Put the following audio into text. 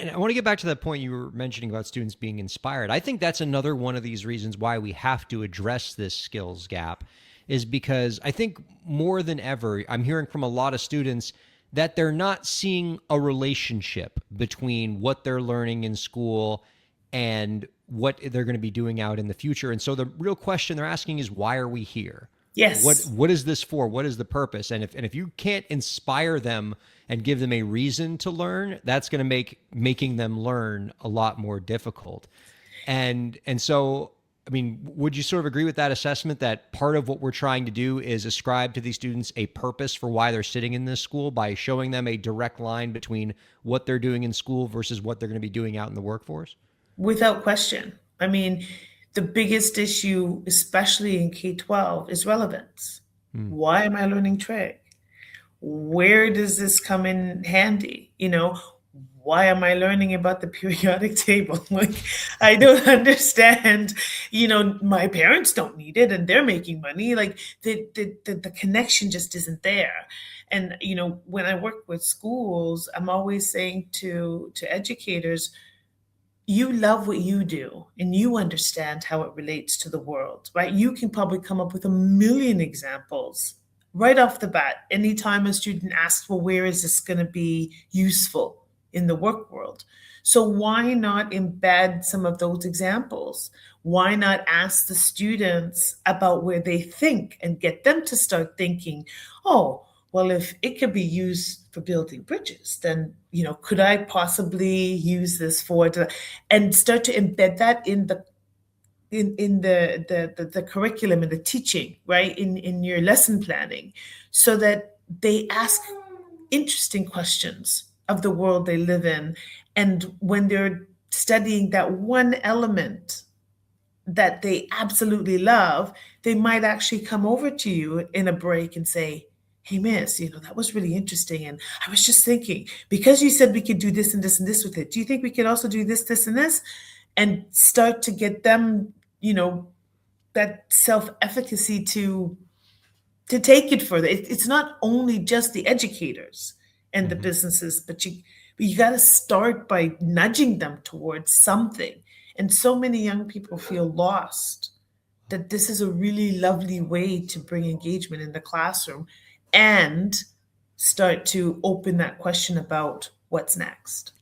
And I want to get back to that point you were mentioning about students being inspired. I think that's another one of these reasons why we have to address this skills gap, is because I think more than ever, I'm hearing from a lot of students that they're not seeing a relationship between what they're learning in school and what they're going to be doing out in the future. And so the real question they're asking is, why are we here? Yes. What is this for? What is the purpose? And if you can't inspire them and give them a reason to learn, that's going to make making them learn a lot more difficult. And so, I mean, would you sort of agree with that assessment that part of what we're trying to do is ascribe to these students a purpose for why they're sitting in this school by showing them a direct line between what they're doing in school versus what they're going to be doing out in the workforce? Without question. I mean, the biggest issue, especially in K-12, is relevance. Hmm. Why am I learning trig? Where does this come in handy? Why am I learning about the periodic table? Like, I don't understand. My parents don't need it and they're making money. Like, the connection just isn't there. And, when I work with schools, I'm always saying to educators, you love what you do and you understand how it relates to the world, right? You can probably come up with a million examples right off the bat. Anytime a student asks, well, where is this going to be useful in the work world? So why not embed some of those examples? Why not ask the students about where they think and get them to start thinking, oh, well, if it could be used for building bridges, then, could I possibly use this and start to embed that in the curriculum and the teaching, right? In your lesson planning, so that they ask interesting questions of the world they live in. And when they're studying that one element that they absolutely love, they might actually come over to you in a break and say, hey, miss, that was really interesting. And I was just thinking, because you said we could do this and this and this with it, do you think we could also do this, this, and this? And start to get them, that self-efficacy to take it further. It's not only just the educators and the Mm-hmm. businesses, but you got to start by nudging them towards something. And so many young people feel lost, that this is a really lovely way to bring engagement in the classroom and start to open that question about what's next.